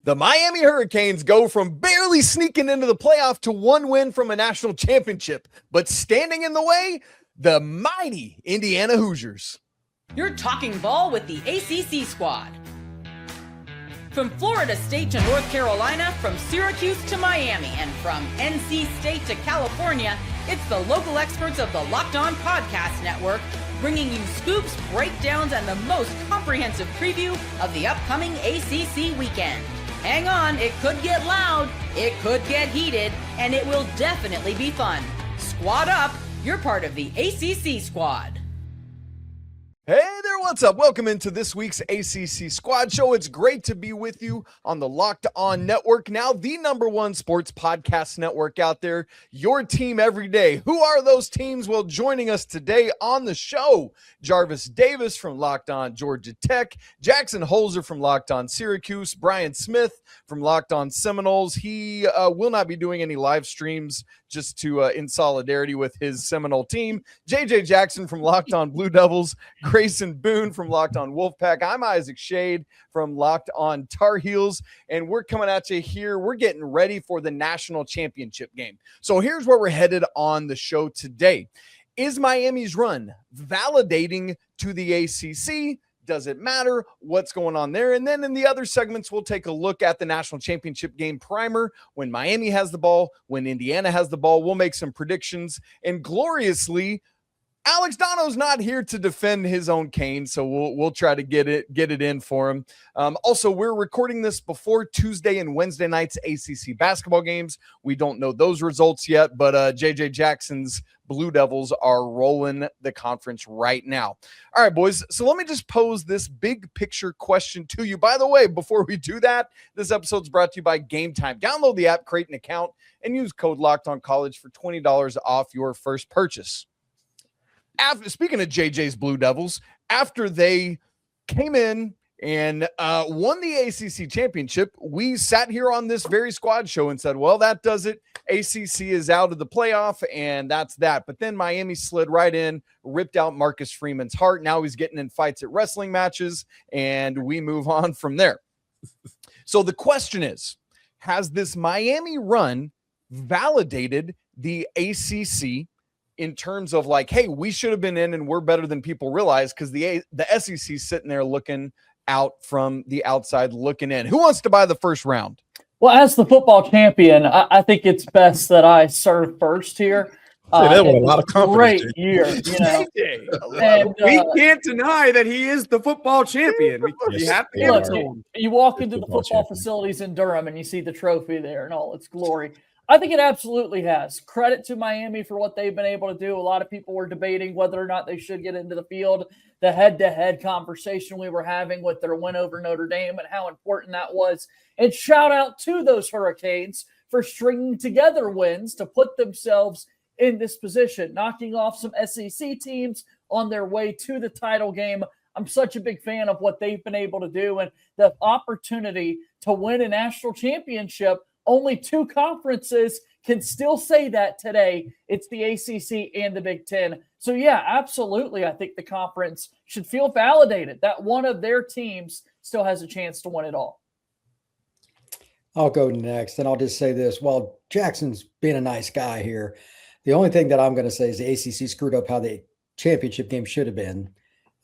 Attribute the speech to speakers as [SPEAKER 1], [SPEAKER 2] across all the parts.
[SPEAKER 1] The Miami Hurricanes go from barely sneaking into the playoff to one win from a national championship, but standing in the way, the mighty Indiana Hoosiers.
[SPEAKER 2] You're talking ball with the ACC Squad. From Florida State to North Carolina, from Syracuse to Miami, and from NC State to California, it's the local experts of the Locked On Podcast Network, bringing you scoops, breakdowns, and the most comprehensive preview of the upcoming ACC weekend. Hang on, it could get loud, it could get heated, and it will definitely be fun. Squad up, you're part of the ACC Squad.
[SPEAKER 1] Hey there, what's up? Welcome into this week's ACC Squad Show. It's great to be with you on the Locked On Network, now the #1 sports podcast network out there, your team every day. Who are those teams? Well, joining us today on the show, Jarvis Davis from Locked On Georgia Tech, Jackson Holzer from Locked On Syracuse, Brian Smith from Locked On Seminoles. He will not be doing any live streams just to in solidarity with his Seminole team. JJ Jackson from Locked On Blue Devils, Grayson Boone from Locked On Wolfpack. I'm Isaac Shade from Locked On Tar Heels, and we're coming at you here. We're getting ready for the national championship game. So here's where we're headed on the show today. Is Miami's run validating to the ACC? Does it matter what's going on there? And then in the other segments, we'll take a look at the national championship game primer. When Miami has the ball, when Indiana has the ball, we'll make some predictions. And gloriously, Alex Dono's not here to defend his own cane, so we'll try to get it in for him. Also, we're recording this before Tuesday and Wednesday night's ACC basketball games. We don't know those results yet, but JJ Jackson's Blue Devils are rolling the conference right now. All right, boys, so let me just pose this big picture question to you. By the way, before we do that, this episode's brought to you by Game Time. Download the app, create an account, and use code LOCKEDONCollege for $20 off your first purchase. Speaking of JJ's Blue Devils, after they came in and won the ACC championship, we sat here on this very squad show and said, well, that does it. ACC is out of the playoff, and that's that. But then Miami slid right in, ripped out Marcus Freeman's heart. Now he's getting in fights at wrestling matches, and we move on from there. So the question is, has this Miami run validated the ACC in terms of like, hey, we should have been in and we're better than people realize, because the SEC sitting there looking out from the outside looking in? Who wants to buy the first round?
[SPEAKER 3] Well, as the football champion, I think it's best that I serve first here.
[SPEAKER 4] That was a lot of confidence.
[SPEAKER 3] Great year, you know. And,
[SPEAKER 5] we can't deny that he is the football champion. We have to give it to him.
[SPEAKER 3] You walk into the football facilities in Durham and you see the trophy there in all its glory. I think it absolutely has. Credit to Miami for what they've been able to do. A lot of people were debating whether or not they should get into the field. The head-to-head conversation we were having with their win over Notre Dame and how important that was. And shout out to those Hurricanes for stringing together wins to put themselves in this position, knocking off some SEC teams on their way to the title game. I'm such a big fan of what they've been able to do, and the opportunity to win a national championship. Only two conferences can still say that today. It's the ACC and the Big Ten. So, yeah, absolutely. I think the conference should feel validated that one of their teams still has a chance to win it all.
[SPEAKER 6] I'll go next, and I'll just say this. While Jackson's been a nice guy here, the only thing that I'm going to say is the ACC screwed up how the championship game should have been.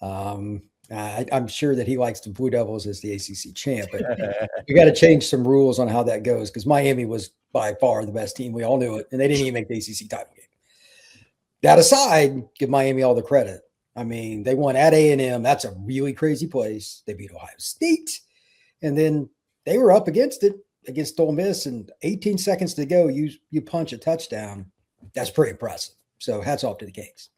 [SPEAKER 6] I'm sure that he likes the Blue Devils as the ACC champ, but you got to change some rules on how that goes, because Miami was by far the best team. We all knew it, and they didn't even make the ACC title game. That aside, give Miami all the credit. I mean, they won at A&M. That's a really crazy place. They beat Ohio State, and then they were up against it, against Ole Miss, and 18 seconds to go, you punch a touchdown. That's pretty impressive. So hats off to the Kings.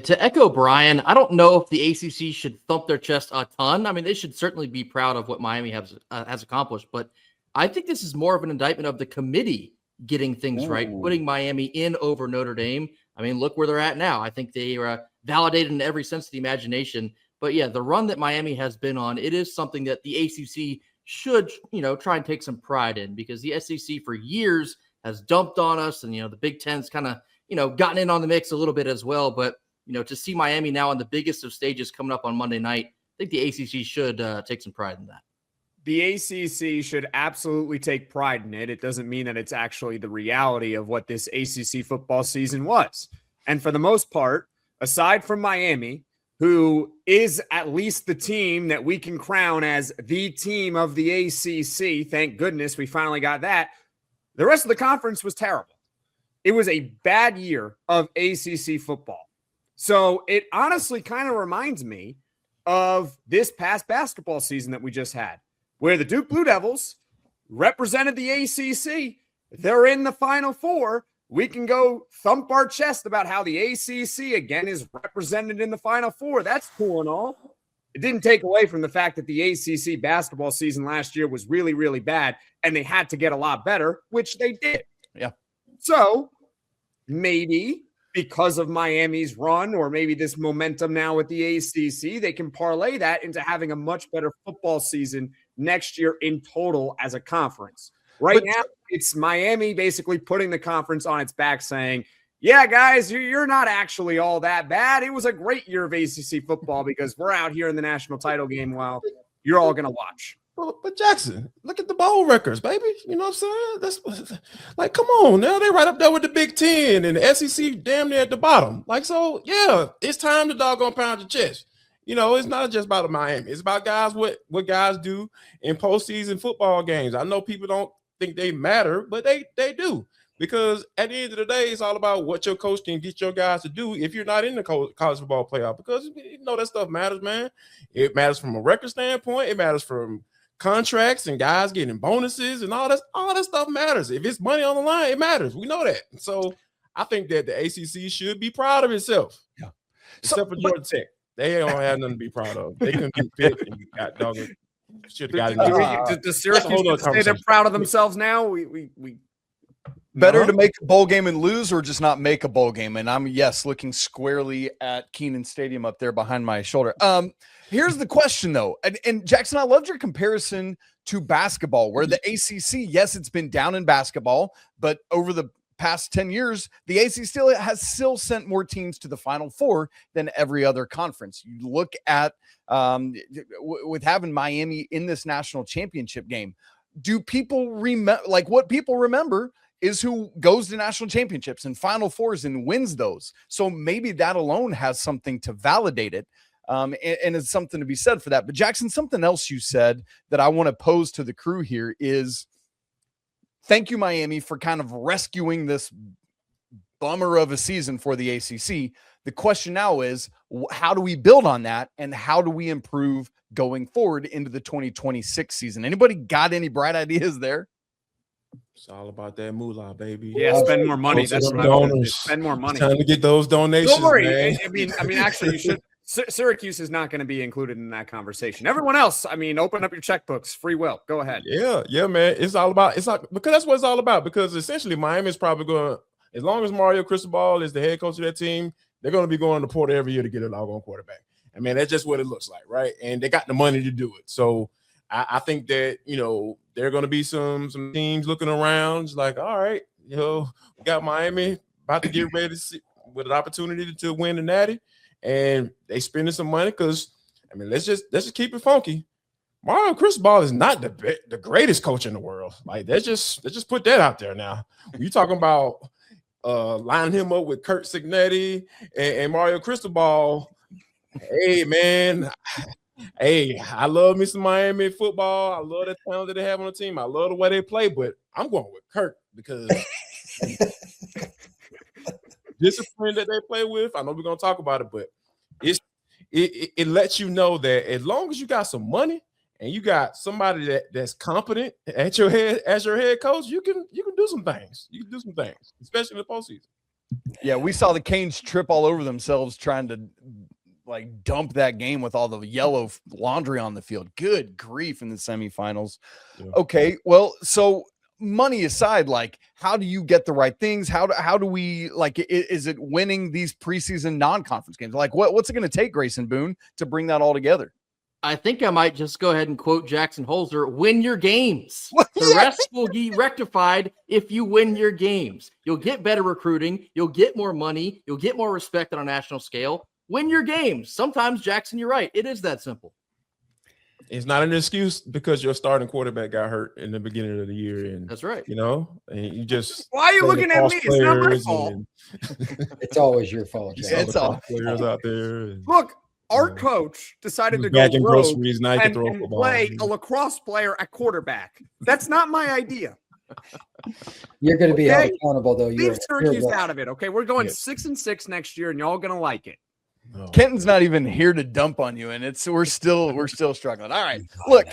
[SPEAKER 7] To echo Brian, I don't know if the ACC should thump their chest a ton. I mean, they should certainly be proud of what Miami has accomplished, but I think this is more of an indictment of the committee getting things right, putting Miami in over Notre Dame. I mean, look where they're at now. I think they are validated in every sense of the imagination. But yeah, the run that Miami has been on, it is something that the ACC should, try and take some pride in, because the SEC for years has dumped on us, and, the Big Ten's kind of, gotten in on the mix a little bit as well. But to see Miami now on the biggest of stages coming up on Monday night, I think the ACC should take some pride in that.
[SPEAKER 5] the ACC should absolutely take pride in it. It doesn't mean that it's actually the reality of what this ACC football season was. And for the most part, aside from Miami, who is at least the team that we can crown as the team of the ACC, thank goodness we finally got that, the rest of the conference was terrible. It was a bad year of ACC football. So it honestly kind of reminds me of this past basketball season that we just had, where the Duke Blue Devils represented the ACC. They're in the Final Four. We can go thump our chest about how the ACC, again, is represented in the Final Four. That's cool and all. It didn't take away from the fact that the ACC basketball season last year was really, really bad, and they had to get a lot better, which they did.
[SPEAKER 1] Yeah.
[SPEAKER 5] So maybe because of Miami's run, or maybe this momentum now with the ACC, they can parlay that into having a much better football season next year in total as a conference. Right now, it's Miami basically putting the conference on its back saying, yeah, guys, you're not actually all that bad. It was a great year of ACC football because we're out here in the national title game while you're all going to watch.
[SPEAKER 4] But Jackson, look at the bowl records, baby. You know what I'm saying? That's like, come on now. They're right up there with the Big Ten and the SEC damn near at the bottom. Like, so, yeah, it's time to doggone pound your chest. You know, it's not just about Miami. It's about guys, what guys do in postseason football games. I know people don't think they matter, but they do. Because at the end of the day, it's all about what your coach can get your guys to do if you're not in the college football playoff. Because, you know, that stuff matters, man. It matters from a record standpoint. It matters from contracts and guys getting bonuses and all that stuff matters. If it's money on the line, it matters. We know that. So I think that the ACC should be proud of itself.
[SPEAKER 1] Yeah.
[SPEAKER 4] Except for Georgia Tech. They don't have nothing to be proud of. They couldn't be Pitt and got doggone. Should have got
[SPEAKER 5] Does Syracuse say they're proud of themselves now? We
[SPEAKER 1] better to make a bowl game and lose, or just not make a bowl game. And I'm looking squarely at Kenan Stadium up there behind my shoulder. Here's the question though, and Jackson, I loved your comparison to basketball, where the ACC, yes, it's been down in basketball, but over the past 10 years, the ACC still sent more teams to the Final Four than every other conference. You look at with having Miami in this national championship game. Do people remember, like, what people remember is who goes to national championships and Final Fours and wins those. So maybe that alone has something to validate it. And it's something to be said for that. But Jackson, something else you said that I want to pose to the crew here is, thank you, Miami, for kind of rescuing this bummer of a season for the ACC. The question now is, how do we build on that, and how do we improve going forward into the 2026 season? Anybody got any bright ideas there?
[SPEAKER 4] It's all about that moolah, baby.
[SPEAKER 5] Yeah, spend more money. That's what I'm spend more money.
[SPEAKER 4] It's time to get those donations.
[SPEAKER 5] Don't worry.
[SPEAKER 4] Man.
[SPEAKER 5] I mean, actually, you should. Syracuse is not going to be included in that conversation. Everyone else, I mean, open up your checkbooks. Free will. Go ahead.
[SPEAKER 4] Yeah, man. It's like because that's what it's all about. Because essentially, Miami is probably going, as long as Mario Cristobal is the head coach of that team, they're going to be going to Porter every year to get a doggone quarterback. I mean, that's just what it looks like, right? And they got the money to do it. So I think that, you know, there are going to be some teams looking around, like, all right, you know, we got Miami about to get ready to see, with an opportunity to win the Natty, and they spending some money because, I mean, let's just keep it funky. Mario Cristobal is not the greatest coach in the world. Like, let's just put that out there now. You talking about lining him up with Kurt Signetti and Mario Cristobal. Hey, man. Hey, I love me some Miami football. I love the talent that they have on the team. I love the way they play, but I'm going with Kurt because discipline that they play with. I know we're going to talk about it, but it lets you know that as long as you got some money and you got somebody that's competent at your head as your head coach, you can do some things. You can do some things, especially in the postseason.
[SPEAKER 1] Yeah, we saw the Canes trip all over themselves trying to like dump that game with all the yellow laundry on the field. Good grief, in the semifinals. Yeah. Okay, well, so money aside, like, how do you get the right things? How do we, like, is it winning these preseason non-conference games? Like, what's it going to take, Grayson Boone, to bring that all together?
[SPEAKER 7] I think I might just go ahead and quote Jackson Holzer: win your games. The rest will be rectified if you win your games. You'll get better recruiting. You'll get more money. You'll get more respect on a national scale. Win your games. Sometimes, Jackson, you're right. It is that simple.
[SPEAKER 4] It's not an excuse because your starting quarterback got hurt in the beginning of the year, and
[SPEAKER 7] That's right.
[SPEAKER 4] and you just
[SPEAKER 5] Why are you looking at me? It's not my fault.
[SPEAKER 6] It's always your fault, Jack.
[SPEAKER 1] It's all
[SPEAKER 4] players out there. And,
[SPEAKER 5] Look, our coach decided to go
[SPEAKER 4] back in
[SPEAKER 5] rogue
[SPEAKER 4] groceries, now he can
[SPEAKER 5] and,
[SPEAKER 4] throw a
[SPEAKER 5] and
[SPEAKER 4] football.
[SPEAKER 5] play a lacrosse player at quarterback. That's not my idea.
[SPEAKER 6] You're going to be held
[SPEAKER 5] Okay.
[SPEAKER 6] accountable, though.
[SPEAKER 5] Leave Syracuse
[SPEAKER 6] right.
[SPEAKER 5] out of it. Okay, we're going
[SPEAKER 4] Yeah.
[SPEAKER 5] 6-6 next year, and y'all gonna like it.
[SPEAKER 4] No.
[SPEAKER 1] Kenton's not even here to dump on you, and we're still struggling. All right, look,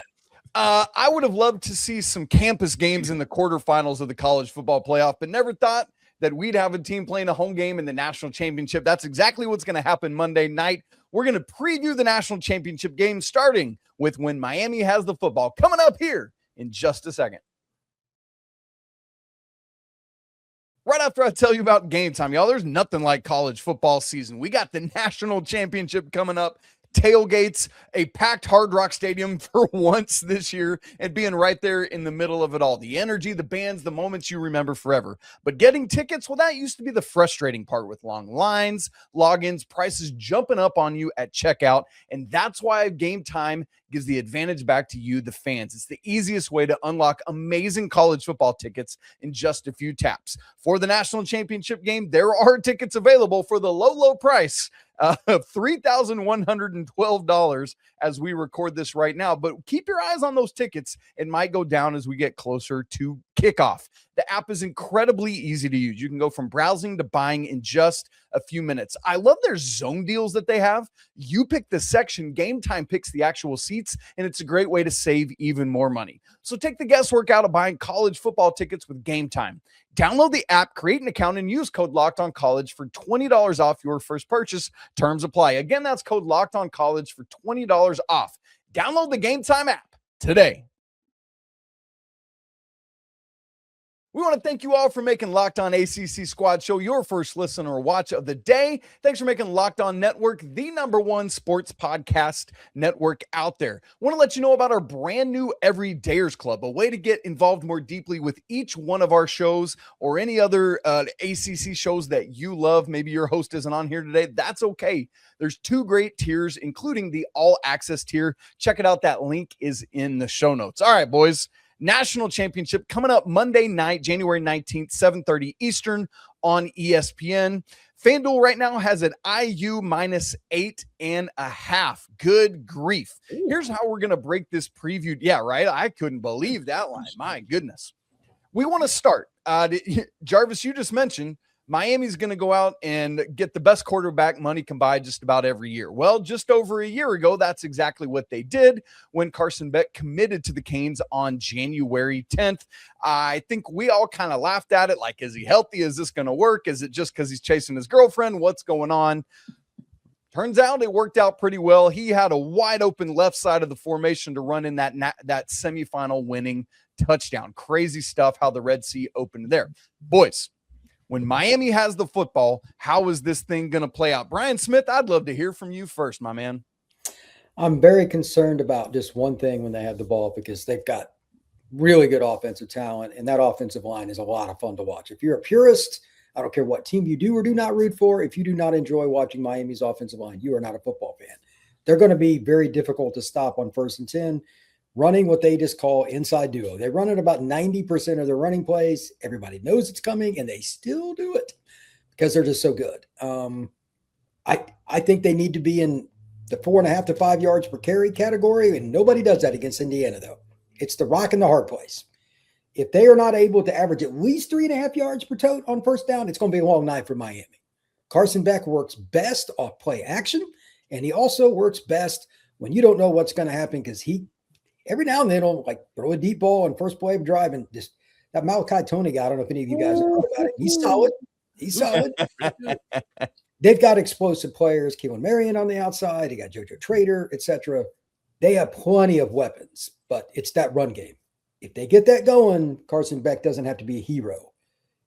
[SPEAKER 1] I would have loved to see some campus games in the quarterfinals of the college football playoff, but never thought that we'd have a team playing a home game in the national championship. That's exactly what's going to happen Monday night. We're going to preview the national championship game, starting with when Miami has the football, coming up here in just a second. Right after I tell you about game time, y'all, there's nothing like college football season. We got the national championship coming up, tailgates, a packed Hard Rock Stadium for once this year, and being right there in the middle of it all. The energy, the bands, the moments you remember forever. But getting tickets, well, that used to be the frustrating part with long lines, logins, prices jumping up on you at checkout. And that's why Game Time gives the advantage back to you, the fans. It's the easiest way to unlock amazing college football tickets in just a few taps. For the national championship game, there are tickets available for the low price of $3,112 as we record this right now. But keep your eyes on those tickets. It might go down as we get closer to kickoff. The app is incredibly easy to use. You can go from browsing to buying in just a few minutes. I love their zone deals that they have. You pick the section, Game Time picks the actual seats, and it's a great way to save even more money. So take the guesswork out of buying college football tickets with Game Time. Download the app, create an account, and use code LOCKEDONCollege for $20 off your first purchase. Terms apply. Again, that's code LOCKEDONCollege for $20 off. Download the Game Time app today. We want to thank you all for making Locked On ACC Squad Show your first listen or watch of the day. Thanks for making Locked On Network the #1 sports podcast network out there. I want to let you know about our brand new Everydayers Club, a way to get involved more deeply with each one of our shows or any other ACC shows that you love. Maybe your host isn't on here today. That's okay. There's 2 great tiers, including the all access tier. Check it out. That link is in the show notes. All right, boys. National championship coming up Monday night, January 19th, 7:30 Eastern on ESPN. FanDuel right now has an IU -8.5. Good grief. Here's how we're going to break this preview. Yeah, right. I couldn't believe that line. My goodness. We want to start. Jarvis, you just mentioned Miami's going to go out and get the best quarterback money can buy just about every year. Well, just over a year ago, that's exactly what they did when Carson Beck committed to the Canes on January 10th. I think we all kind of laughed at it. Like, is he healthy? Is this going to work? Is it just because he's chasing his girlfriend? What's going on? Turns out it worked out pretty well. He had a wide open left side of the formation to run in that semifinal winning touchdown. Crazy stuff how the Red Sea opened there. Boys, when Miami has the football, how is this thing going to play out? Brian Smith, I'd love to hear from you first, my man.
[SPEAKER 6] I'm very concerned about just one thing when they have the ball, because they've got really good offensive talent, and that offensive line is a lot of fun to watch. If you're a purist, I don't care what team you do or do not root for, if you do not enjoy watching Miami's offensive line, you are not a football fan. They're going to be very difficult to stop on 1st and 10. Running what they just call inside duo. They run it about 90% of their running plays. Everybody knows it's coming, and they still do it because they're just so good. I think they need to be in the 4.5 to 5 yards per carry category, and nobody does that against Indiana, though. It's the rock and the hard place. If they are not able to average at least 3.5 yards per tote on 1st down, it's going to be a long night for Miami. Carson Beck works best off play action, and he also works best when you don't know what's going to happen, because he every now and then he'll like throw a deep ball on first play of drive, and just that Malachi Toney guy. I don't know if any of you guys have heard about it. He's solid. He's solid. They've got explosive players. Keelan Marion on the outside. You got JoJo Trader, etc. They have plenty of weapons, but it's that run game. If they get that going, Carson Beck doesn't have to be a hero.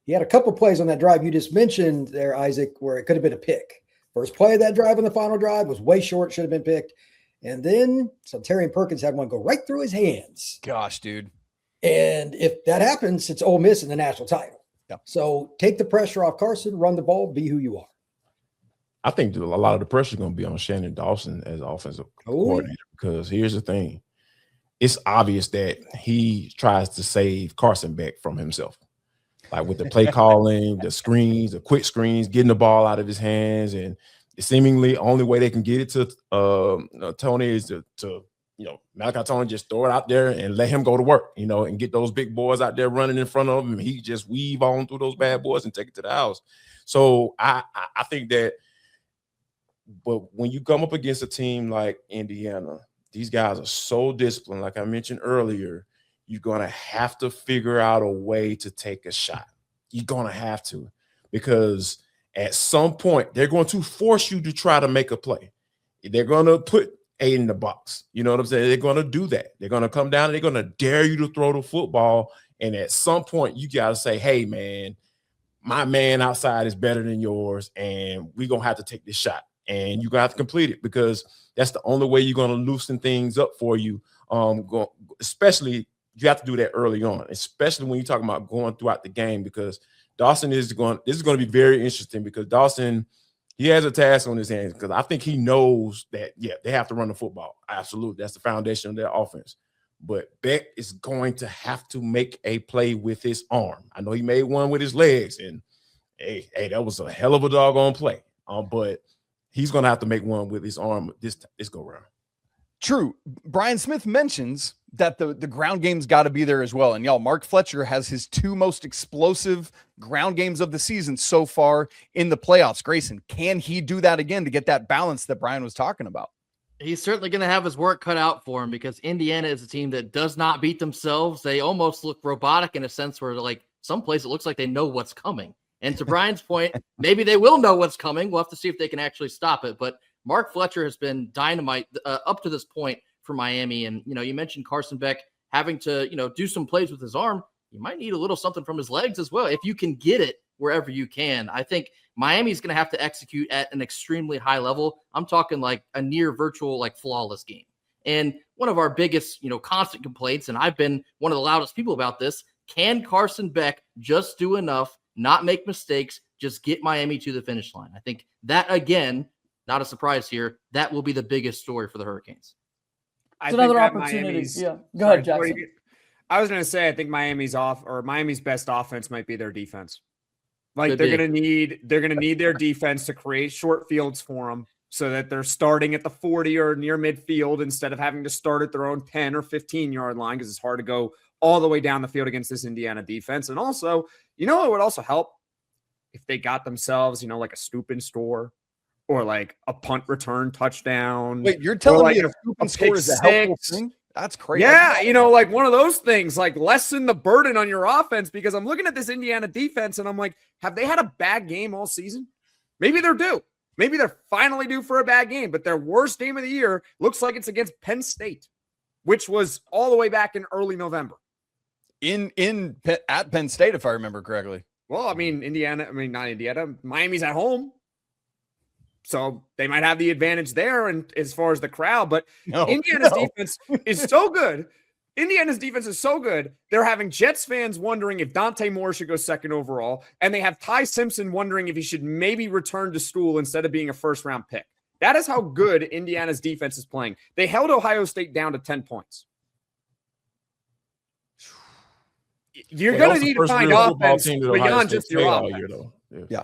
[SPEAKER 6] He had a couple plays on that drive you just mentioned there, Isaac, where it could have been a pick. First play of that drive on the final drive was way short, should have been picked. And then Terry Perkins had one go right through his hands.
[SPEAKER 1] Gosh, dude.
[SPEAKER 6] And if that happens, it's Ole Miss in the national title.
[SPEAKER 1] Yep.
[SPEAKER 6] So take the pressure off Carson, run the ball, be who you are.
[SPEAKER 4] I think a lot of the pressure is going to be on Shannon Dawson as offensive coordinator, because here's the thing. it's obvious that he tries to save Carson Beck from himself. Like with the play calling, the screens, the quick screens, getting the ball out of his hands, and seemingly only way they can get it to Toney is to Malachi Toney just throw it out there and let him go to work, and get those big boys out there running in front of him. He just weave on through those bad boys and take it to the house. So I think that, but when you come up against a team like Indiana, these guys are so disciplined. Like I mentioned earlier, you're going to have to figure out a way to take a shot. You're going to have to, because at some point they're going to force you to try to make a play. They're going to put 8 in the box. You know what I'm saying? They're going to do that. They're going to come down and they're going to dare you to throw the football. And at some point you got to say, hey, man, my man outside is better than yours, and we're going to have to take this shot. And you're going to have to complete it, because that's the only way you're going to loosen things up for you. Especially you have to do that early on, especially when you're talking about going throughout the game, because Dawson this is going to be very interesting, because Dawson, he has a task on his hands, because I think he knows that, they have to run the football. Absolutely. That's the foundation of their offense. But Beck is going to have to make a play with his arm. I know he made one with his legs, and hey, that was a hell of a doggone play. But he's going to have to make one with his arm this go round.
[SPEAKER 1] True. Brian Smith mentions that the ground game's got to be there as well. And y'all, Mark Fletcher has his 2 most explosive ground games of the season so far in the playoffs. Grayson, can he do that again to get that balance that Brian was talking about?
[SPEAKER 7] He's certainly going to have his work cut out for him, because Indiana is a team that does not beat themselves. They almost look robotic in a sense where, like, some places it looks like they know what's coming. And to Brian's point, maybe they will know what's coming. We'll have to see if they can actually stop it. But Mark Fletcher has been dynamite up to this point for Miami. And, you mentioned Carson Beck having to, do some plays with his arm. You might need a little something from his legs as well, if you can get it wherever you can. I think Miami's going to have to execute at an extremely high level. I'm talking like a near virtual, like flawless game. And one of our biggest, constant complaints, and I've been one of the loudest people about this, can Carson Beck just do enough, not make mistakes, just get Miami to the finish line? I think that, again, not a surprise here, that will be the biggest story for the Hurricanes.
[SPEAKER 3] It's another opportunity. Yeah. Go ahead, Jackson.
[SPEAKER 5] I was going to say, I think Miami's best offense might be their defense. Like they're going to need their defense to create short fields for them, so that they're starting at the 40 or near midfield instead of having to start at their own 10 or 15-yard line, because it's hard to go all the way down the field against this Indiana defense. And also, it would also help if they got themselves, like a scoop and score, or like a punt return touchdown.
[SPEAKER 1] Wait, you're telling me a scoop and score is a helpful thing? That's crazy.
[SPEAKER 5] Yeah, like one of those things, like lessen the burden on your offense, because I'm looking at this Indiana defense and I'm like, have they had a bad game all season? Maybe they're due. Maybe they're finally due for a bad game, but their worst game of the year looks like it's against Penn State, which was all the way back in early November.
[SPEAKER 1] At Penn State, if I remember correctly.
[SPEAKER 5] Well, not Indiana. Miami's at home. So they might have the advantage there, and as far as the crowd, but Indiana's defense is so good. Indiana's defense is so good. They're having Jets fans wondering if Dante Moore should go second overall, and they have Ty Simpson wondering if he should maybe return to school instead of being a first-round pick. That is how good Indiana's defense is playing. They held Ohio State down to 10 points. You're going to need to find offense beyond just your offense.
[SPEAKER 1] Yeah.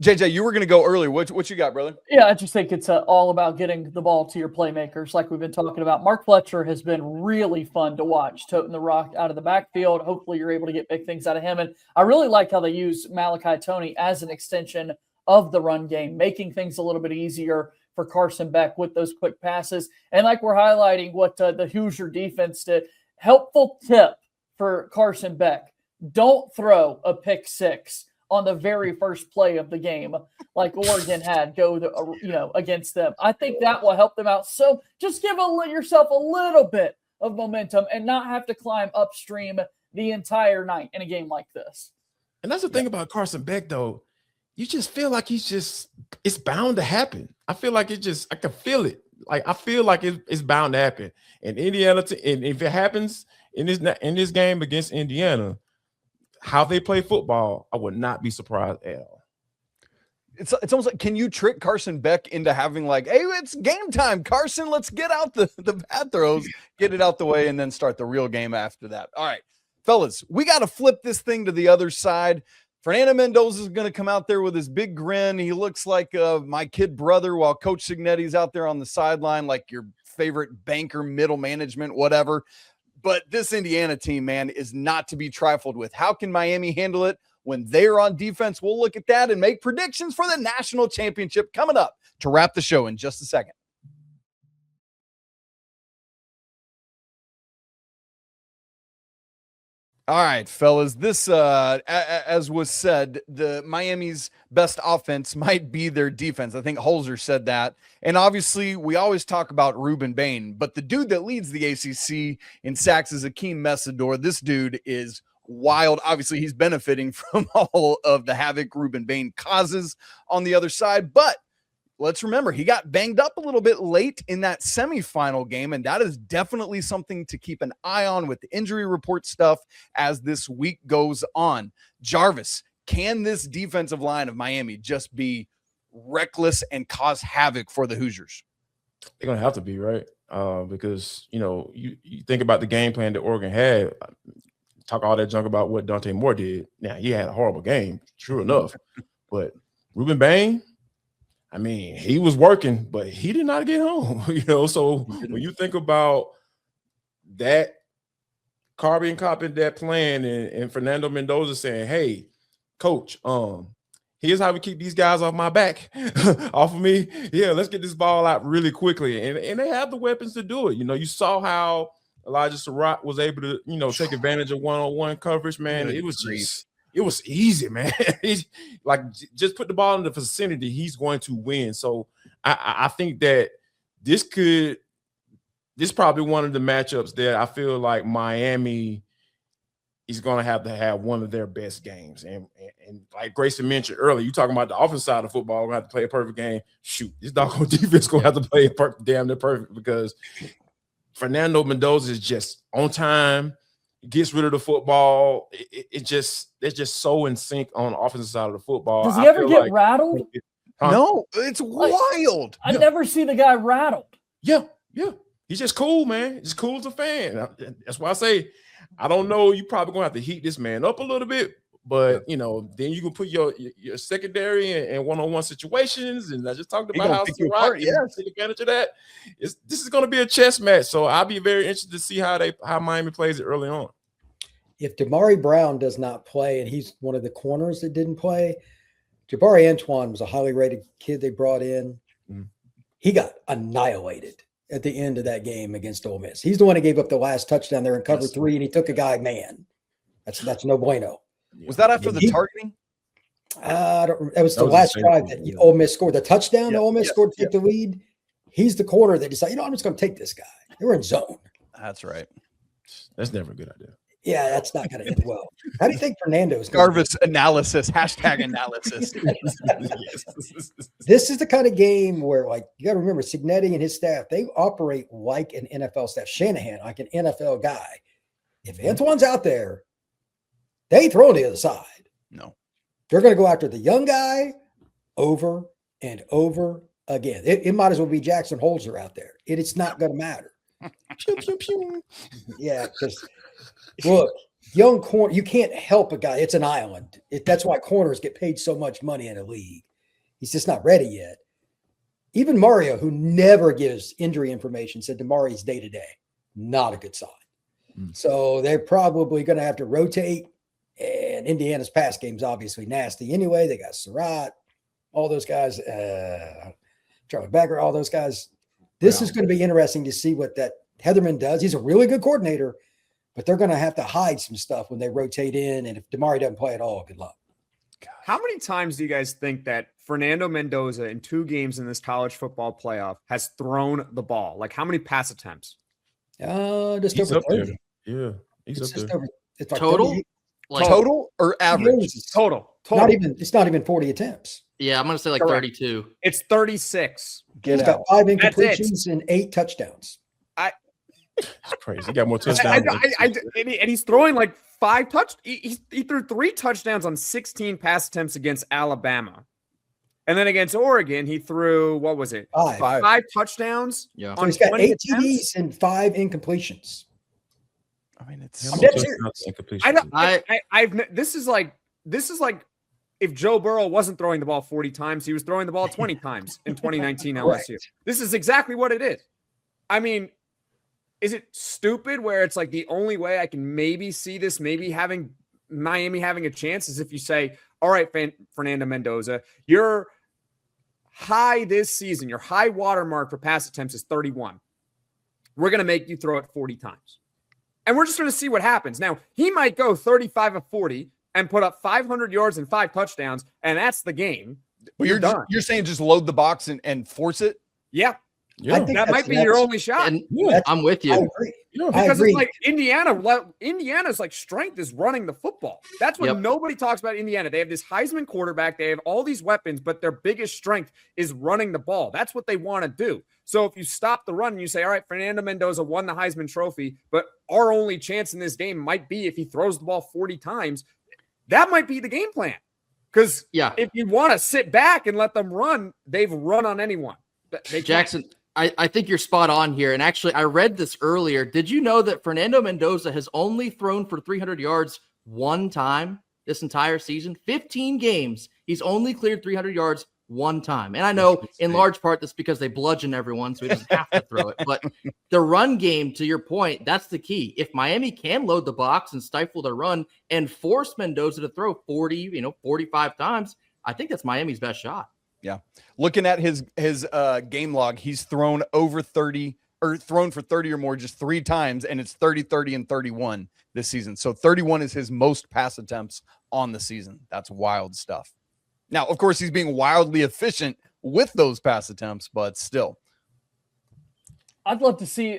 [SPEAKER 1] JJ, you were going to go earlier. What you got, brother?
[SPEAKER 3] Yeah, I just think it's all about getting the ball to your playmakers, like we've been talking about. Mark Fletcher has been really fun to watch, toting the rock out of the backfield. Hopefully you're able to get big things out of him. And I really like how they use Malachi Toney as an extension of the run game, making things a little bit easier for Carson Beck with those quick passes. And like we're highlighting what the Hoosier defense did, helpful tip for Carson Beck: don't throw a pick six on the very first play of the game, like Oregon had against them. I think that will help them out. So just give yourself a little bit of momentum and not have to climb upstream the entire night in a game like this.
[SPEAKER 4] And that's the thing about Carson Beck, though. You just feel like it's bound to happen. I feel like I can feel it. Like I feel like it's bound to happen. And Indiana, and if it happens in this game against Indiana, how they play football, I would not be surprised at all.
[SPEAKER 1] It's almost like, can you trick Carson Beck into having like, hey, it's game time, Carson, let's get out the bad throws, get it out the way, and then start the real game after that. All right, fellas, we got to flip this thing to the other side. Fernando Mendoza is going to come out there with his big grin. He looks like my kid brother, while Coach Cignetti's out there on the sideline like your favorite banker, middle management, whatever. But this Indiana team, man, is not to be trifled with. How can Miami handle it when they're on defense? We'll look at that and make predictions for the national championship coming up to wrap the show in just a second. All right, fellas, this, as was said, the Miami's best offense might be their defense. I think Holzer said that. And obviously, we always talk about Ruben Bain, but the dude that leads the ACC in sacks is Akheem Mesidor. This dude is wild. Obviously, he's benefiting from all of the havoc Ruben Bain causes on the other side, but let's remember, he got banged up a little bit late in that semifinal game, and that is definitely something to keep an eye on with the injury report stuff as this week goes on. Jarvis, can this defensive line of Miami just be reckless and cause havoc for the Hoosiers?
[SPEAKER 4] They're going to have to be, right? Because, you think about the game plan that Oregon had, talk all that junk about what Dante Moore did. Now, he had a horrible game, true enough, but Ruben Bain, I mean, he was working, but he did not get home, So when you think about that, carbon copying that plan and Fernando Mendoza saying, hey, coach, here's how we keep these guys off my back, off of me. Yeah, let's get this ball out really quickly. And they have the weapons to do it. You saw how Elijah Surratt was able to, take advantage of one-on-one coverage, man. It was easy, man. He's like, just put the ball in the vicinity, he's going to win. So I think that this probably one of the matchups that I feel like Miami is going to have one of their best games. And like Grayson mentioned earlier, you talking about the offensive side of football, we're going to have to play a perfect game. Shoot, this doggone defense going to have to play damn near perfect, because Fernando Mendoza is just on time, gets rid of the football. They're just so in sync on the offensive side of the football.
[SPEAKER 3] Does he ever get rattled?
[SPEAKER 1] No, it's wild.
[SPEAKER 3] I never see the guy rattled.
[SPEAKER 4] Yeah. He's just cool, man. He's cool as a fan. That's why I say, I don't know. You probably gonna have to heat this man up a little bit, but then you can put your secondary and one-on-one situations. And I just talked about how Surratt can take advantage of that. This is going to be a chess match, so I'll be very interested to see how Miami plays it early on.
[SPEAKER 6] If Damari Brown does not play, and he's one of the corners that didn't play, Jabari Antoine was a highly rated kid they brought in. He got annihilated at the end of that game against Ole Miss. He's the one who gave up the last touchdown there in cover 3, and he took a guy man. That's no bueno.
[SPEAKER 1] Was that after the targeting?
[SPEAKER 6] That was the last drive that Ole Miss scored. The touchdown that Ole Miss scored to take the lead. He's the corner that decided, I'm just going to take this guy. They were in zone.
[SPEAKER 1] That's right.
[SPEAKER 4] That's never a good idea.
[SPEAKER 6] Yeah, that's not going to end well. How do you think Fernando is
[SPEAKER 1] going to analysis, #analysis.
[SPEAKER 6] This is the kind of game where, you got to remember, Cignetti and his staff, they operate like an NFL staff. Shanahan, like an NFL guy. If Antoine's out there, they ain't throwing to the other side.
[SPEAKER 1] No.
[SPEAKER 6] They're going to go after the young guy over and over again. It might as well be Jackson Holzer out there. It's not going to matter. Pew, pew, pew. Yeah, because look, young corner, you can't help a guy. It's an island. That's why corners get paid so much money in a league. He's just not ready yet. Even Mario, who never gives injury information, said Damari's day-to-day. Not a good sign. So they're probably going to have to rotate. And Indiana's pass game's obviously nasty anyway. They got Surratt, all those guys, Charlie Becker, all those guys. This is going to be interesting to see what that Heatherman does. He's a really good coordinator, but they're going to have to hide some stuff when they rotate in. And if Damari doesn't play at all, good luck.
[SPEAKER 5] How many times do you guys think that Fernando Mendoza in 2 games in this college football playoff has thrown the ball? Like, how many pass attempts?
[SPEAKER 6] Just
[SPEAKER 4] he's
[SPEAKER 6] over
[SPEAKER 4] up
[SPEAKER 6] 30.
[SPEAKER 4] there. Yeah, he's
[SPEAKER 6] It's
[SPEAKER 4] up
[SPEAKER 6] just
[SPEAKER 4] there.
[SPEAKER 6] over. It's like
[SPEAKER 7] Total?
[SPEAKER 1] Total or average?
[SPEAKER 5] Total.
[SPEAKER 6] It's not even 40 attempts.
[SPEAKER 7] Yeah, I'm going to say like
[SPEAKER 5] Correct.
[SPEAKER 7] 32.
[SPEAKER 5] It's 36.
[SPEAKER 6] He's got 5 incompletions and 8 touchdowns.
[SPEAKER 4] It's crazy. He got more touchdowns.
[SPEAKER 5] And he's throwing like 5 touchdowns. He threw 3 touchdowns on 16 pass attempts against Alabama. And then against Oregon, he threw, what was it? Five touchdowns.
[SPEAKER 7] Yeah.
[SPEAKER 6] So
[SPEAKER 5] on
[SPEAKER 6] he's got
[SPEAKER 5] 20
[SPEAKER 6] 8
[SPEAKER 5] attempts?
[SPEAKER 6] TDs and 5 incompletions.
[SPEAKER 1] I mean, it's
[SPEAKER 6] I'm dead serious.
[SPEAKER 5] This is like if Joe Burrow wasn't throwing the ball 40 times, he was throwing the ball 20 times in 2019 LSU. This is exactly what it is. I mean, is it stupid where it's like the only way I can maybe see this, maybe having Miami having a chance is if you say, all right, Fernando Mendoza, your high this season, your high watermark for pass attempts is 31. We're going to make you throw it 40 times. And we're just going to see what happens. Now, he might go 35 of 40 and put up 500 yards and 5 touchdowns, and that's the game.
[SPEAKER 1] But you're saying just load the box and force it?
[SPEAKER 5] Yeah.
[SPEAKER 6] I think
[SPEAKER 5] that might be your only shot.
[SPEAKER 7] And I'm with you.
[SPEAKER 6] I agree.
[SPEAKER 5] Because it's like Indiana's like strength is running the football. That's what nobody talks about Indiana. They have this Heisman quarterback. They have all these weapons, but their biggest strength is running the ball. That's what they want to do. So if you stop the run and you say, all right, Fernando Mendoza won the Heisman Trophy, but our only chance in this game might be if he throws the ball 40 times, that might be the game plan. Because if you want to sit back and let them run, they've run on anyone.
[SPEAKER 7] Jackson, I think you're spot on here. And actually, I read this earlier. Did you know that Fernando Mendoza has only thrown for 300 yards one time this entire season? 15 games. He's only cleared 300 yards one time. And I know in large part that's because they bludgeon everyone, so he doesn't have to throw it. But the run game, to your point, that's the key. If Miami can load the box and stifle their run and force Mendoza to throw 40, 45 times, I think that's Miami's best shot.
[SPEAKER 1] Yeah. Looking at his game log, he's thrown over 30 or thrown for 30 or more just 3 times, and it's 30, 30, and 31 this season. So 31 is his most pass attempts on the season. That's wild stuff. Now, of course, he's being wildly efficient with those pass attempts, but still.
[SPEAKER 3] I'd love to see,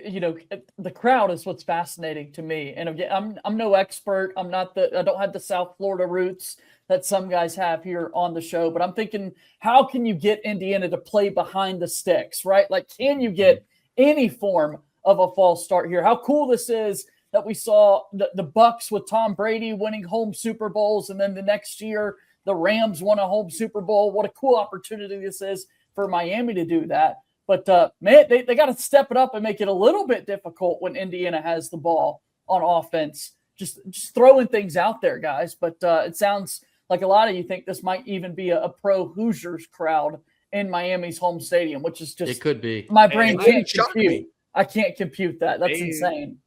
[SPEAKER 3] the crowd is what's fascinating to me. And again, I'm no expert. I don't have the South Florida roots that some guys have here on the show, but I'm thinking, how can you get Indiana to play behind the sticks, right? Like, can you get any form of a false start here? How cool this is that we saw the Bucks with Tom Brady winning home Super Bowls, and then the next year the Rams won a home Super Bowl. What a cool opportunity this is for Miami to do that. But, man, they got to step it up and make it a little bit difficult when Indiana has the ball on offense. Just throwing things out there, guys. But it sounds like a lot of you think this might even be a pro Hoosiers crowd in Miami's home stadium, which is just –
[SPEAKER 7] it could be.
[SPEAKER 3] My brain can't compute. I can't compute that. That's insane.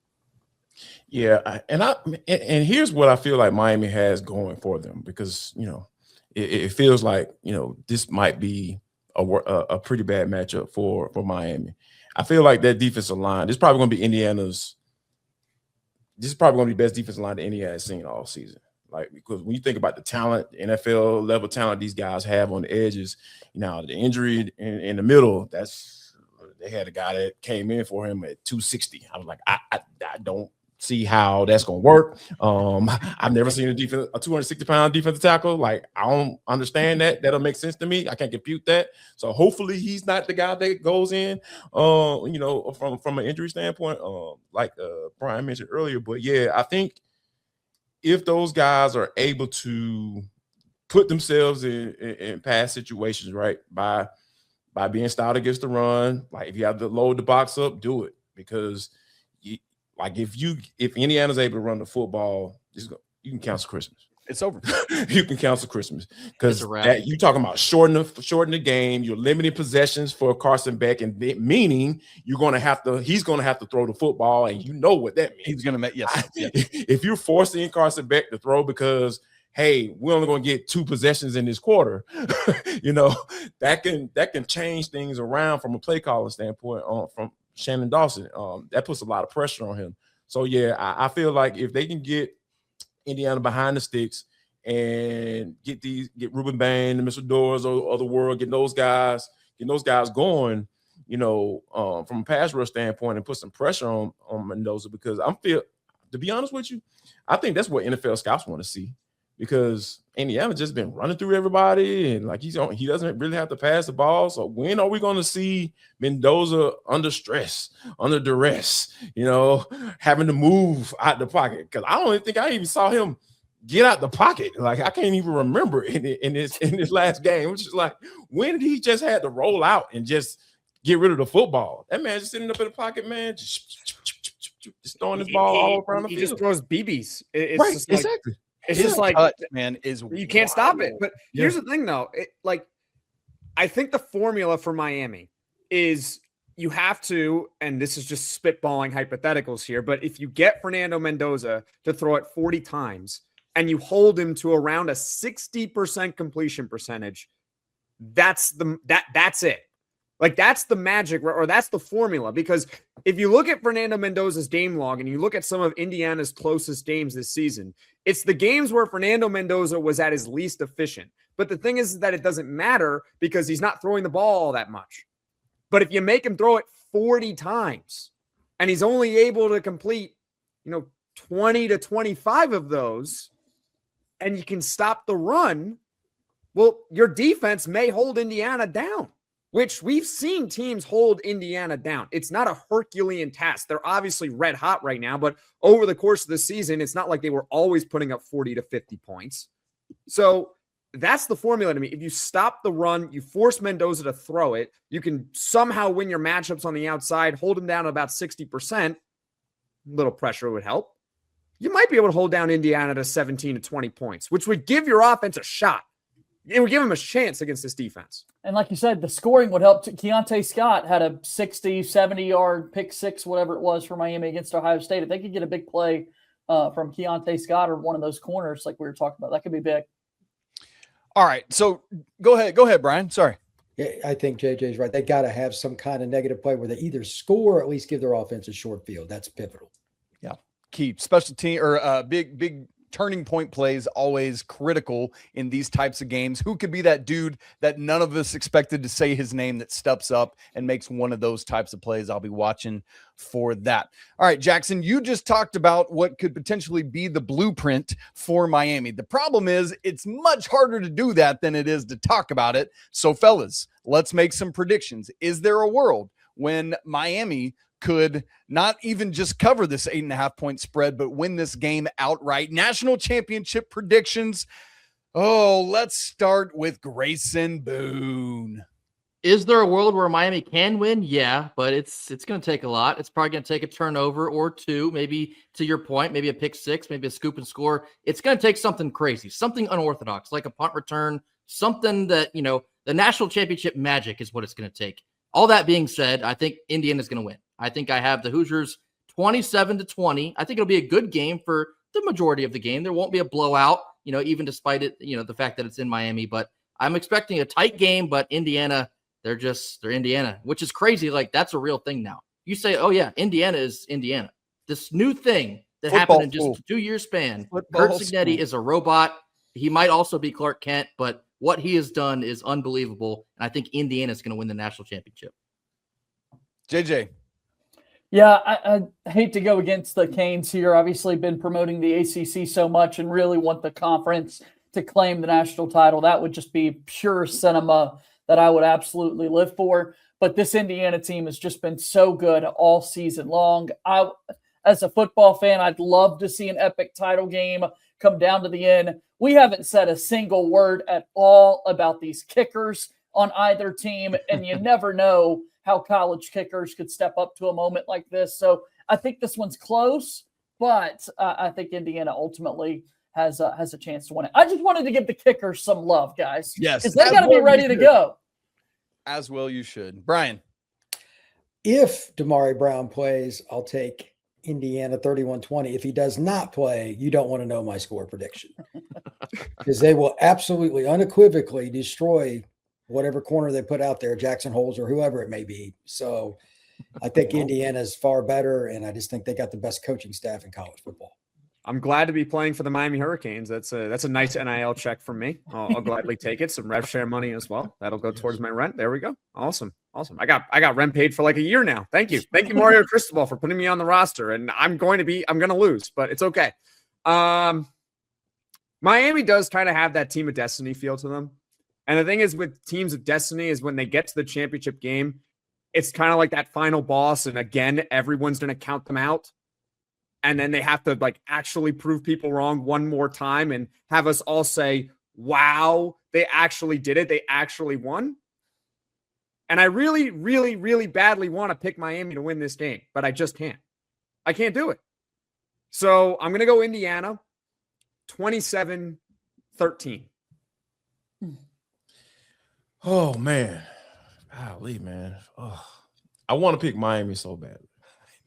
[SPEAKER 4] Yeah, and here's what I feel like Miami has going for them, because it feels like this might be a pretty bad matchup for Miami. I feel like that defensive line, this is probably going to be Indiana's. This is probably going to be the best defensive line that Indiana has seen all season. Like, because when you think about the talent, NFL level talent these guys have on the edges, the injury in the middle, they had a guy that came in for him at 260. I was like, I don't see how that's going to work. I've never seen a 260-pound defensive tackle. Like, I don't understand that. That'll make sense to me. I can't compute that. So hopefully he's not the guy that goes in, from an injury standpoint, like Brian mentioned earlier. But yeah, I think if those guys are able to put themselves in past situations, right, by being stout against the run, like if you have to load the box up, do it, because if Indiana's able to run the football, you can cancel Christmas.
[SPEAKER 1] It's over.
[SPEAKER 4] You can cancel Christmas, because you talking about shorten the game. You're limiting possessions for Carson Beck, and meaning he's going to have to throw the football, and you know what that means. He's going to make If you're forcing Carson Beck to throw because, hey, we're only going to get 2 possessions in this quarter, that can change things around from a play calling standpoint from Shannon Dawson. That puts a lot of pressure on him. So yeah, I feel like if they can get Indiana behind the sticks and get Ruben Bain, the Mesidor of the world, getting those guys going, from a pass rush standpoint, and put some pressure on Mendoza, because to be honest with you, I think that's what NFL scouts want to see, because Indiana just been running through everybody, and like he doesn't really have to pass the ball. So when are we going to see Mendoza under stress, under duress, having to move out the pocket? Because I don't even think I even saw him get out the pocket. Like, I can't even remember in this last game, which is like, when did he just had to roll out and just get rid of the football? That man just sitting up in the pocket, man, just throwing his ball all around the field.
[SPEAKER 5] He just throws BBs. It's
[SPEAKER 4] right,
[SPEAKER 5] just like,
[SPEAKER 4] exactly.
[SPEAKER 5] It's just like,
[SPEAKER 1] touch, man, is
[SPEAKER 5] you can't stop it. But
[SPEAKER 4] Yeah.
[SPEAKER 5] here's the thing, though. I think the formula for Miami is you have to, and this is just spitballing hypotheticals here, but if you get Fernando Mendoza to throw it 40 times and you hold him to around a 60% completion percentage, that's it. Like, that's the magic, or that's the formula. Because if you look at Fernando Mendoza's game log and you look at some of Indiana's closest games this season, it's the games where Fernando Mendoza was at his least efficient. But the thing is that it doesn't matter because he's not throwing the ball all that much. But if you make him throw it 40 times and he's only able to complete, 20 to 25 of those, and you can stop the run, well, your defense may hold Indiana down, which we've seen teams hold Indiana down. It's not a Herculean task. They're obviously red hot right now, but over the course of the season, it's not like they were always putting up 40 to 50 points. So that's the formula to me. If you stop the run, you force Mendoza to throw it, you can somehow win your matchups on the outside, hold him down to about 60%. A little pressure would help. You might be able to hold down Indiana to 17 to 20 points, which would give your offense a shot. It would give him a chance against this defense.
[SPEAKER 3] And like you said, the scoring would help. Keontae Scott had a 60, 70-yard pick six, whatever it was, for Miami against Ohio State. If they could get a big play from Keontae Scott or one of those corners like we were talking about, that could be big.
[SPEAKER 1] All right. So go ahead, Brian. Sorry.
[SPEAKER 6] Yeah, I think JJ's right. They got to have some kind of negative play where they either score or at least give their offense a short field. That's pivotal.
[SPEAKER 1] Yeah. Key special team or big turning point plays always critical in these types of games. Who could be that dude that none of us expected to say his name that steps up and makes one of those types of plays? I'll be watching for that. All right, Jackson, you just talked about what could potentially be the blueprint for Miami. The problem is it's much harder to do that than it is to talk about it. So fellas, let's make some predictions. Is there a world when Miami could not even just cover this 8.5 point spread, but win this game outright? National championship predictions. Oh, let's start with Grayson Boone.
[SPEAKER 7] Is there a world where Miami can win? Yeah, but it's going to take a lot. It's probably going to take a turnover or two, maybe, to your point, maybe a pick six, maybe a scoop and score. It's going to take something crazy, something unorthodox, like a punt return, something that, the national championship magic is what it's going to take. All that being said, I think Indiana's going to win. I think I have the Hoosiers 27-20. I think it'll be a good game for the majority of the game. There won't be a blowout, even despite it, the fact that it's in Miami. But I'm expecting a tight game, but Indiana, they're Indiana, which is crazy. Like, that's a real thing now. You say, oh, yeah, Indiana is Indiana. This new thing that happened in just a 2-year span. Kurt Cignetti is a robot. He might also be Clark Kent, but what he has done is unbelievable. And I think Indiana is going to win the national championship.
[SPEAKER 1] JJ.
[SPEAKER 3] Yeah, I hate to go against the Canes here. Obviously been promoting the ACC so much and really want the conference to claim the national title. That would just be pure cinema that I would absolutely live for. But this Indiana team has just been so good all season long. As a football fan, I'd love to see an epic title game come down to the end. We haven't said a single word at all about these kickers on either team, and you never know how college kickers could step up to a moment like this. So I think this one's close, but I think Indiana ultimately has a chance to win it. I just wanted to give the kickers some love, guys.
[SPEAKER 1] Yes.
[SPEAKER 3] Because they got to be ready to go.
[SPEAKER 1] As well you should. Brian.
[SPEAKER 6] If Damari Brown plays, I'll take Indiana 31-20. If he does not play, you don't want to know my score prediction. Because they will absolutely, unequivocally destroy whatever corner they put out there, Jackson Holes or whoever it may be. So I think Indiana's far better, and I just think they got the best coaching staff in college football.
[SPEAKER 5] I'm glad to be playing for the Miami Hurricanes. That's a nice NIL check from me. I'll gladly take it. Some rev share money as well. That'll go towards my rent. There we go. Awesome. I got rent paid for like a year now. Thank you, Mario Cristobal, for putting me on the roster. And I'm going to lose, but it's okay. Miami does kind of have that team of destiny feel to them. And the thing is with teams of destiny is when they get to the championship game, it's kind of like that final boss. And again, everyone's going to count them out. and then they have to like actually prove people wrong one more time and have us all say, wow, they actually did it. They actually won. And I really, really, really badly want to pick Miami to win this game, but I just can't. I can't do it. So I'm going to go Indiana 27-13.
[SPEAKER 4] Oh, man. Golly, man. Oh, I want to pick Miami so badly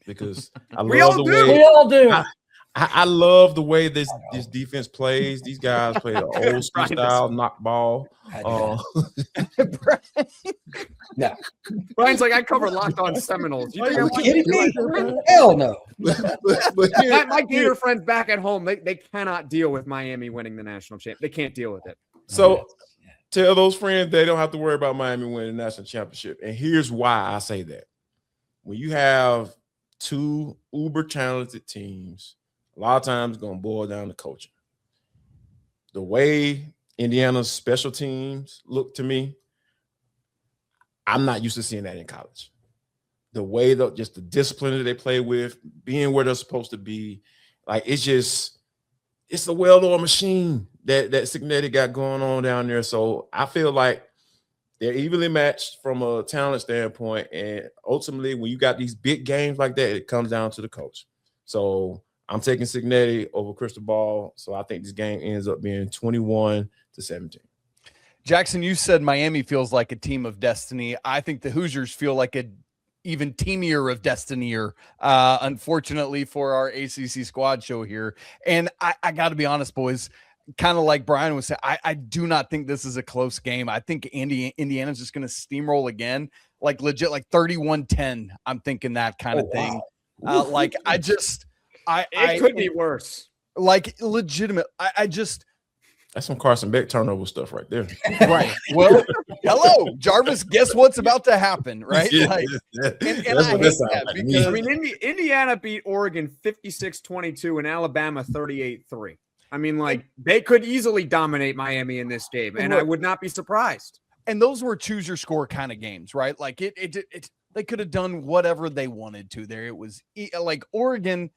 [SPEAKER 4] because I
[SPEAKER 5] We
[SPEAKER 4] love
[SPEAKER 5] all
[SPEAKER 4] the
[SPEAKER 5] do.
[SPEAKER 4] way
[SPEAKER 3] We all do.
[SPEAKER 4] I love the way this defense plays. These guys play the old school
[SPEAKER 5] Brian
[SPEAKER 4] style knock ball.
[SPEAKER 6] No.
[SPEAKER 5] Brian's like, I cover Locked On Seminoles. You think
[SPEAKER 6] Are
[SPEAKER 5] I'm
[SPEAKER 6] you kidding me? Hell no.
[SPEAKER 5] my Gator friends back at home, they cannot deal with Miami winning the national championship. They can't deal with it.
[SPEAKER 4] So tell those friends they don't have to worry about Miami winning the national championship. And here's why I say that. When you have two uber talented teams, a lot of times it's going to boil down to coaching. The way Indiana's special teams look to me, I'm not used to seeing that in college. The way just the discipline that they play with, being where they're supposed to be, like it's a well-oiled machine that Cignetti got going on down there. So I feel like they're evenly matched from a talent standpoint. And ultimately, when you got these big games like that, it comes down to the coach. So I'm taking Cignetti over Cristobal. So I think this game ends up being 21-17.
[SPEAKER 1] Jackson, you said Miami feels like a team of destiny. I think the Hoosiers feel like a even teamier of destinier, unfortunately, for our ACC squad show here. And I got to be honest, boys, kind of like Brian was saying, I do not think this is a close game. I think Indiana's just going to steamroll again, like legit, like 31-10. I'm thinking that kind of thing.
[SPEAKER 6] Wow.
[SPEAKER 1] Like
[SPEAKER 5] It could be worse.
[SPEAKER 1] Like legitimate. I just.
[SPEAKER 4] That's some Carson Beck turnover stuff right there.
[SPEAKER 1] Right. Well, hello, Jarvis. Guess what's about to happen, right? Like, and I hate that because
[SPEAKER 5] I mean, Indiana beat Oregon 56-22 and Alabama 38-3. I mean, like they could easily dominate Miami in this game, and I would not be surprised.
[SPEAKER 1] And those were choose your score kind of games, right? Like it they could have done whatever they wanted to there. It was like Oregon.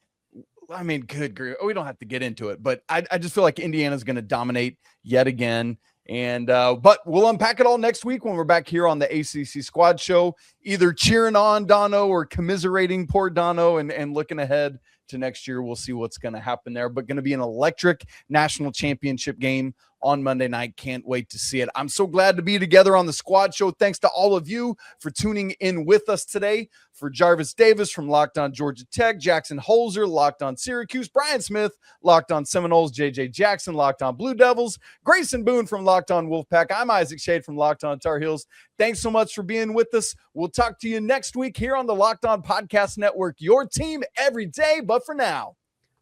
[SPEAKER 1] I mean, good grief. We don't have to get into it, but I just feel like Indiana's going to dominate yet again. And but we'll unpack it all next week when we're back here on the ACC Squad Show, either cheering on Dono or commiserating poor Dono and looking ahead to next year. We'll see what's going to happen there, but going to be an electric national championship game on Monday night. Can't wait to see it. I'm so glad to be together on the Squad Show. Thanks to all of you for tuning in with us today. For Jarvis Davis from Locked On Georgia Tech, Jackson Holzer, Locked On Syracuse, Brian Smith, Locked On Seminoles, JJ Jackson, Locked On Blue Devils, Grayson Boone from Locked On Wolfpack. I'm Isaac Shade from Locked On Tar Heels. Thanks so much for being with us. We'll talk to you next week here on the Locked On Podcast Network, your team every day. But for now,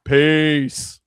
[SPEAKER 1] peace.